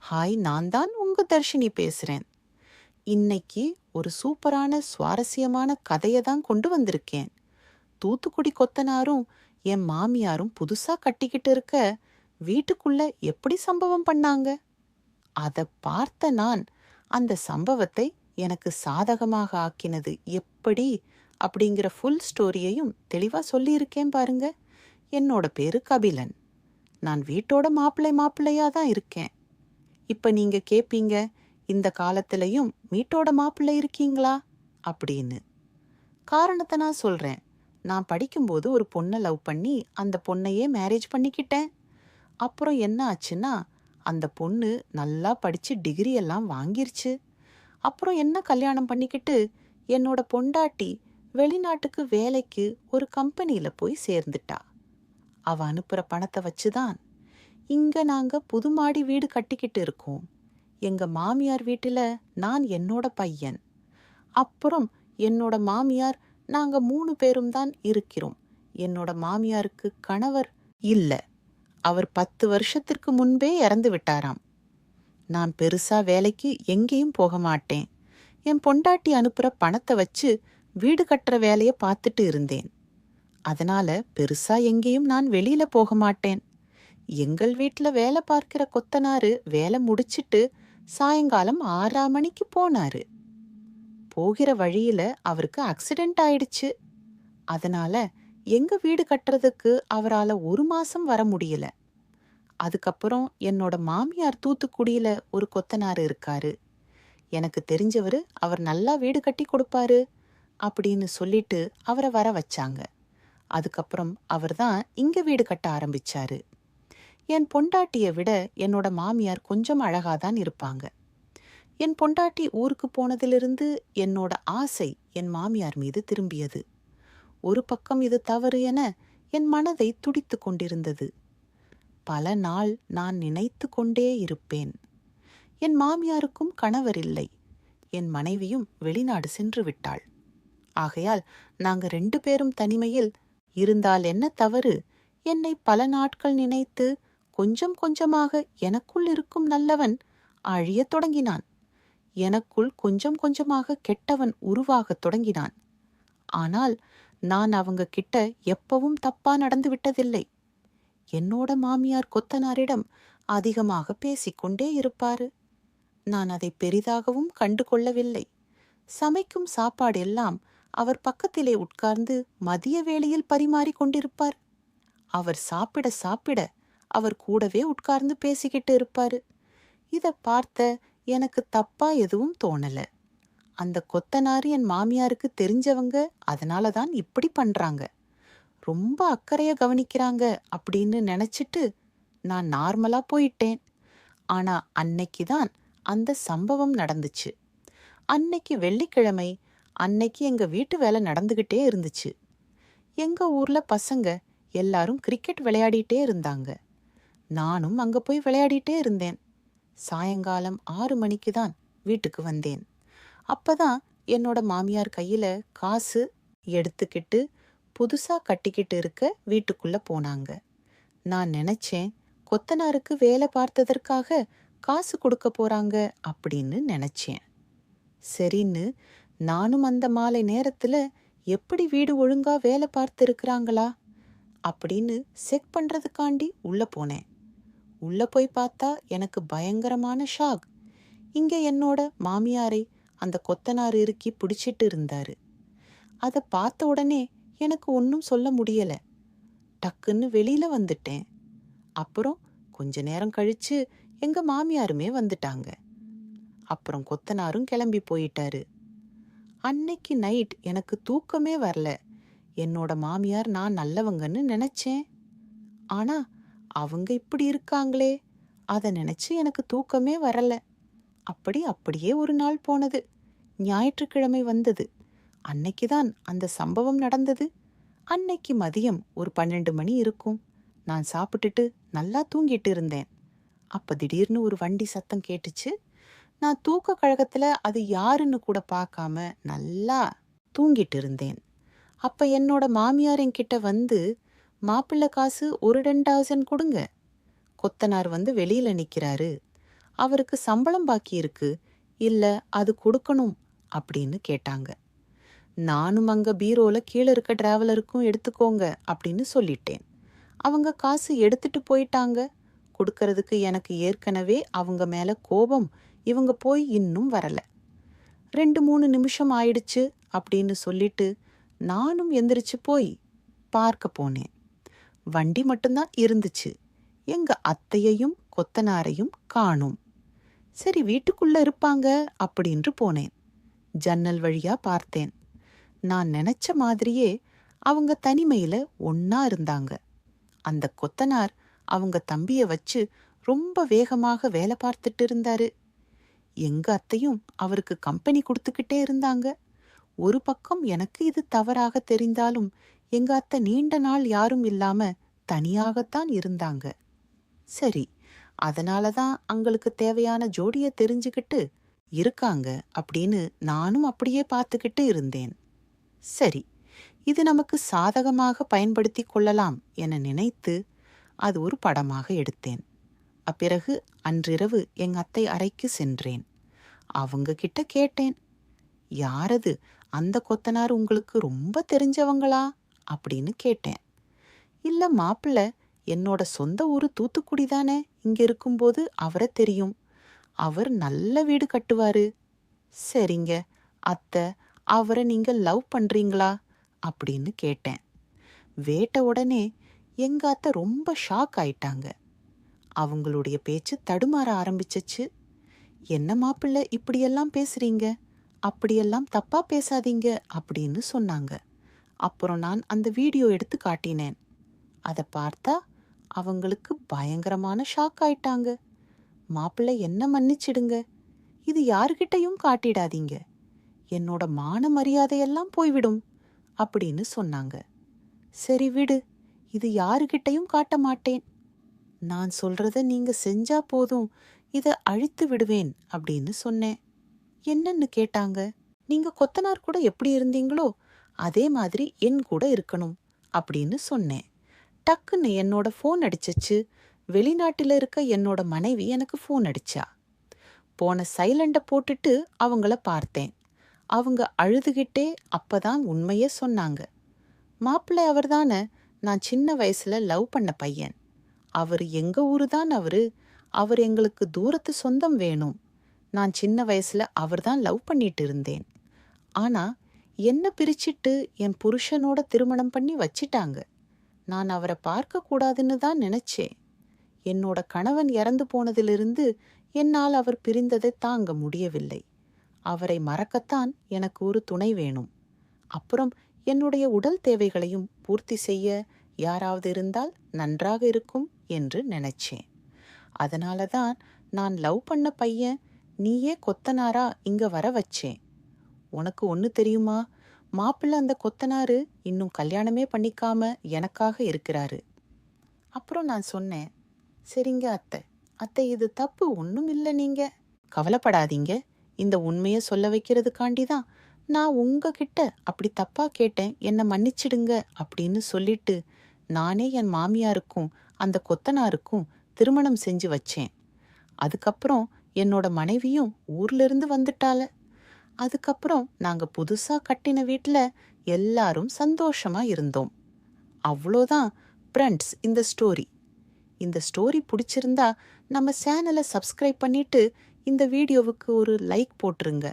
Hi, நான் தான் உங்க தர்ஷினி பேசுறேன். இன்னைக்கு ஒரு சூப்பரான சுவாரஸ்யமான கதையை தான் கொண்டு வந்திருக்கேன். தூத்துக்குடி கொத்தனாரும் என் மாமியாரும் புதுசா கட்டிக்கிட்டு இருக்க வீட்டுக்குள்ள எப்படி சம்பவம் பண்ணாங்க? அதை பார்த்த நான் அந்த சம்பவத்தை எனக்கு சாதகமாக ஆக்கினது எப்படி அப்படிங்கிற ஃபுல் ஸ்டோரியையும் தெளிவா சொல்லியிருக்கேன் பாருங்க. என்னோட பேரு கபிலன். நான் வீட்டோட மாப்பிள்ளையா தான் இருக்கேன். இப்ப நீங்க கேப்பீங்க, இந்த காலத்திலயும் வீட்டோட மாப்பிள்ளை இருக்கீங்களா அப்படின்னு. காரணத்தை நான் சொல்றேன். நான் படிக்கும்போது ஒரு பொண்ணை லவ் பண்ணி அந்த பொண்ணையே மேரேஜ் பண்ணிக்கிட்டேன். அப்புறம் என்ன ஆச்சுன்னா, அந்த பொண்ணு நல்லா படிச்சு டிகிரி எல்லாம் வாங்கிருச்சு. அப்புறம் என்ன கல்யாணம் பண்ணிக்கிட்டு என்னோட பொண்டாட்டி வெளிநாட்டுக்கு வேலைக்கு ஒரு கம்பெனியில போய் சேர்ந்துட்டா. அவ அனுப்புற பணத்தை வச்சுதான் இங்க நாங்க புது மாடி வீடு கட்டிக்கிட்டு இருக்கோம். எங்க மாமியார் வீட்டுல நான் என்னோட பையன், அப்புறம் என்னோட மாமியார், நாங்க 3 பேரும் தான் இருக்கிறோம். என்னோட மாமியாருக்கு கணவர் இல்ல. அவர் 10 வருஷத்திற்கு முன்பே இறந்து விட்டாராம். நான் பெருசா வேலைக்கு எங்கேயும் போக மாட்டேன். என் பொண்டாட்டி அனுப்புற பணத்தை வச்சு வீடு கட்டுற வேலைய பார்த்துட்டு இருந்தேன். அதனால பெருசா எங்கேயும் நான் வெளியில போக மாட்டேன். எங்கள் வீட்டுல வேலை பார்க்கிற கொத்தனாரு வேலை முடிச்சிட்டு சாயங்காலம் 6 மணிக்கு போனாரு. போகிற வழியில அவருக்கு ஆக்சிடென்ட் ஆயிடுச்சு. அதனால எங்க வீடு கட்டுறதுக்கு அவரால 1 மாசம் வர முடியல. அதுக்கப்புறம் என்னோட மாமியார் தூத்துக்குடியில ஒரு கொத்தனாரு இருக்காரு. எனக்கு தெரிஞ்சவரு, அவர் நல்லா வீடு கட்டி கொடுப்பாரு அப்படின்னு சொல்லிட்டு அவரை வர வச்சாங்க. அதுக்கப்புறம் அவர்தான் இங்க வீடு கட்ட ஆரம்பிச்சாரு. என் பொண்டாட்டியை விட என்னோட மாமியார் கொஞ்சம் அழகாதான் இருப்பாங்க. என் பொண்டாட்டி ஊருக்கு போனதிலிருந்து என்னோட ஆசை என் மாமியார் மீது திரும்பியது. ஒரு பக்கம் இது தவறு என என் மனதை துடித்து கொண்டிருந்தது. பல நாள் நான் நினைத்து கொண்டே இருப்பேன். என் மாமியாருக்கும் கணவர் இல்லை. என் மனைவியும் வெளிநாடு சென்று விட்டாள். ஆகையால் நாங்க 2 பேரும் தனிமையில் இருந்தால் என்ன தவறு? என்னை பல நாட்கள் நினைத்து கொஞ்சம் கொஞ்சமாக எனக்குள் இருக்கும் நல்லவன் அழியத் தொடங்கினான். எனக்குள் கொஞ்சம் கொஞ்சமாக கெட்டவன் உருவாகத் தொடங்கினான். ஆனால் நான் அவங்க கிட்ட எப்பவும் தப்பா நடந்து விட்டதில்லை. என்னோட மாமியார் கொத்தனாரிடம் அதிகமாக பேசிக்கொண்டே இருப்பாரு. நான் அதை பெரிதாகவும் கண்டு கொள்ளவில்லை. சமைக்கும் சாப்பாடு எல்லாம் அவர் பக்கத்திலே உட்கார்ந்து மதிய வேளையில் பரிமாறிக் கொண்டிருப்பார். அவர் சாப்பிட சாப்பிட அவர் கூடவே உட்கார்ந்து பேசிக்கிட்டு இருப்பாரு. இத பார்த்த எனக்கு தப்பா எதுவும் தோணல. அந்த கொத்தனாரு என் மாமியாருக்கு தெரிஞ்சவங்க, அதனாலதான் இப்படி பண்றாங்க, ரொம்ப அக்கறைய கவனிக்கிறாங்க அப்படின்னு நினைச்சிட்டு நான் நார்மலா போயிட்டேன். ஆனா அன்னைக்குதான் அந்த சம்பவம் நடந்துச்சு. அன்னைக்கு வெள்ளிக்கிழமை, அன்னைக்கு எங்க வீட்டு வேலை நடந்துகிட்டே இருந்துச்சு. எங்க ஊர்ல பசங்க எல்லாரும் கிரிக்கெட் விளையாடிட்டே இருந்தாங்க. நானும் அங்க போய் விளையாடிட்டே இருந்தேன். சாயங்காலம் 6 மணிக்கு தான் வீட்டுக்கு வந்தேன். அப்பதான் என்னோட மாமியார் கையில காசு எடுத்துக்கிட்டு புதுசா கட்டிக்கிட்டு இருக்க வீட்டுக்குள்ள போனாங்க. நான் நினைச்சேன், கொத்தனாருக்கு வேலை பார்த்ததற்காக காசு கொடுக்க போறாங்க அப்படின்னு நினைச்சேன். சரின்னு நானும் அந்த மாலை நேரத்துல எப்படி வீடு ஒழுங்கா வேலை பார்த்து இருக்கிறாங்களா அப்படின்னு செக் பண்றதுக்காண்டி உள்ள போனேன். உள்ள போய் பார்த்தா எனக்கு பயங்கரமான ஷாக். இங்க என்னோட மாமியாரை அந்த கொத்தனார் இறுக்கி பிடிச்சிட்டு இருந்தாரு. அதை பார்த்த உடனே எனக்கு ஒன்றும் சொல்ல முடியல. டக்குன்னு வெளியில வந்துட்டேன். அப்புறம் கொஞ்ச நேரம் கழிச்சு எங்க மாமியாருமே வந்துட்டாங்க. அப்புறம் கொத்தனாரும் கிளம்பி போயிட்டாரு. அன்னைக்கு நைட் எனக்கு தூக்கமே வரல. என்னோட மாமியார் நான் நல்லவங்கன்னு நினைச்சேன். ஆனா அவங்க இப்படி இருக்காங்களே, அதை நினைச்சு எனக்கு தூக்கமே வரல. அப்படியே ஒரு நாள் போனது. ஞாயிற்றுக்கிழமை வந்தது. அன்னைக்குதான் அந்த சம்பவம் நடந்தது. அன்னைக்கு மதியம் ஒரு 12 மணி இருக்கும். நான் சாப்பிட்டுட்டு நல்லா தூங்கிட்டு இருந்தேன். அப்ப திடீர்னு ஒரு வண்டி சத்தம் கேட்டுச்சு. நான் தூக்க கழகத்துல அது யாருன்னு கூட பார்க்காம நல்லா தூங்கிட்டு இருந்தேன். அப்ப என்னோட மாமியார் என்கிட்ட வந்து, மாப்பிள்ளை காசு ஒரு 2000 கொடுங்க, கொத்தனார் வந்து வெளியில நிக்கிறாரு அவருக்கு சம்பளம் பாக்கி இருக்கு, இல்ல அது கொடுக்கணும் அப்படின்னு கேட்டாங்க. நானும் அங்க பீரோல கீழே இருக்க டிராவலருக்கும் எடுத்துக்கோங்க அப்படின்னு சொல்லிட்டேன். அவங்க காசு எடுத்துட்டு போயிட்டாங்க. கொடுக்கறதுக்கு எனக்கு ஏற்கனவே அவங்க மேல கோபம், இவங்க போய் இன்னும் வரல. 2-3 நிமிஷம் ஆயிடுச்சு அப்படின்னு சொல்லிட்டு நானும் எந்திரிச்சு போய் பார்க்க போனேன். வண்டி மட்டும்தான் இருந்துச்சு. எங்க அத்தையையும் கொத்தனாரையும் காணோம். சரி, வீட்டுக்குள்ள இருப்பாங்க அப்படின்னு போனேன். ஜன்னல் வழியா பார்த்தேன். நான் நினைச்ச மாதிரியே அவங்க தனிமையில ஒன்னா இருந்தாங்க. அந்த கொத்தனார் அவங்க தம்பிய வச்சு ரொம்ப வேகமாக வேலை பார்த்துட்டு இருந்தாரு. எங்க அத்தையும் அவருக்கு கம்பெனி கொடுத்துக்கிட்டே இருந்தாங்க. ஒரு பக்கம் எனக்கு இது தவறாக தெரிந்தாலும் எங்க அத்தை நீண்ட நாள் யாரும் இல்லாம தனியாகத்தான் இருந்தாங்க. சரி, அதனாலதான் அவங்களுக்கு தேவையான ஜோடிய தெரிஞ்சுக்கிட்டு இருக்காங்க அப்படின்னு நானும் அப்படியே பார்த்துக்கிட்டு இருந்தேன். சரி, இது நமக்கு சாதகமாக பயன்படுத்தி கொள்ளலாம் என நினைத்து அது ஒரு படமாக எடுத்தேன். அப்பிறகு அன்றிரவு எங்க அத்தை அறைக்கு சென்றேன். அவங்க கிட்ட கேட்டேன், யாரது, அந்த கொத்தனார் உங்களுக்கு ரொம்ப தெரிஞ்சவங்களா அப்படின்னு கேட்டேன். இல்ல மாப்பிள்ள, என்னோட சொந்த ஊரு தூத்துக்குடி தானே, இங்க இருக்கும்போது அவரை தெரியும், அவர் நல்ல வீடு கட்டுவாரு. சரிங்க அத்தை, அவரை நீங்க லவ் பண்றீங்களா அப்படின்னு கேட்டேன். வேட்ட உடனே எங்க அத்தை ரொம்ப ஷாக் ஆயிட்டாங்க. அவங்களுடைய பேச்சு தடுமாற ஆரம்பிச்சிச்சு. என்ன மாப்பிள்ள இப்படியெல்லாம் பேசுறீங்க, அப்படியெல்லாம் தப்பா பேசாதீங்க அப்படின்னு சொன்னாங்க. அப்புறம் நான் அந்த வீடியோ எடுத்து காட்டினேன். அதை பார்த்தா அவங்களுக்கு பயங்கரமான ஷாக் ஆயிட்டாங்க. மாப்பிள்ள, என்ன மன்னிச்சிடுங்க, இது யாருகிட்டையும் காட்டிடாதீங்க, என்னோட மான மரியாதையெல்லாம் போய்விடும் அப்படின்னு சொன்னாங்க. சரி விடு, இது யாருகிட்டையும் காட்ட மாட்டேன், நான் சொல்றத நீங்க செஞ்சா போதும், இத அழித்து விடுவேன் அப்படின்னு சொன்னேன். என்னன்னு கேட்டாங்க. நீங்க கொத்தனார் கூட எப்படி இருந்தீங்களோ அதே மாதிரி என் கூட இருக்கணும் அப்படின்னு சொன்னேன். டக்குன்னு என்னோட ஃபோன் அடிச்சிச்சு. வெளிநாட்டில இருக்க என்னோட மனைவி எனக்கு ஃபோன் அடிச்சா. போன சைலண்ட போட்டுட்டு அவங்கள பார்த்தேன். அவங்க அழுதுகிட்டே அப்பதான் உண்மையே சொன்னாங்க. மாப்பிள்ளை அவர்தானே, நான் சின்ன வயசுல லவ் பண்ண பையன், அவர் எங்க ஊரு தான் அவர் எங்களுக்கு தூரத்து சொந்தம் வேணும், நான் சின்ன வயசுல அவர்தான் லவ் பண்ணிட்டு இருந்தேன், ஆனா என்ன பிரிச்சிட்டு என் புருஷனோட திருமணம் பண்ணி வச்சிட்டாங்க, நான் அவரை பார்க்க கூடாதுன்னு தான் நினைச்சேன், என்னோட கணவன் இறந்து போனதிலிருந்து என்னால் அவர் பிரிந்ததை தாங்க முடியவில்லை, அவரை மறக்கத்தான் எனக்கு ஒரு துணை வேணும், அப்புறம் என்னுடைய உடல் தேவைகளையும் பூர்த்தி செய்ய யாராவது இருந்தால் நன்றாக இருக்கும் என்று நினைச்சேன். அதனாலதான் நான் லவ் பண்ண பையன் நீயே கொத்தனாரா இங்க வர வச்சேன். உனக்கு ஒண்ணு தெரியுமா, மாப்பிள்ளை அந்த கொத்தனாரு இன்னும் கல்யாணமே பண்ணிக்காம எனக்காக இருக்கிறாரு. அப்புறம் நான் சொன்னேன், சரிங்க அத்தை, அத்தை இது தப்பு ஒன்றும் இல்லை, நீங்க கவலைப்படாதீங்க, இந்த உண்மையை சொல்ல வைக்கிறதுக்காண்டிதான் நான் உங்ககிட்ட அப்படி தப்பா கேட்டேன், என்னை மன்னிச்சிடுங்க அப்படின்னு சொல்லிட்டு நானே என் மாமியாருக்கும் அந்த கொத்தனாருக்கும் திருமணம் செஞ்சு வச்சேன். அதுக்கப்புறம் என்னோட மனைவியும் ஊர்ல இருந்து வந்துட்டால. அதுக்கப்புறம் நாங்க புதுசா கட்டின வீட்டுல எல்லாரும் சந்தோஷமா இருந்தோம். அவ்வளோதான் ஃப்ரெண்ட்ஸ் இந்த ஸ்டோரி. இந்த ஸ்டோரி பிடிச்சிருந்தா நம்ம சேனலை சப்ஸ்கிரைப் பண்ணிட்டு இந்த வீடியோவுக்கு ஒரு லைக் போட்டுருங்க.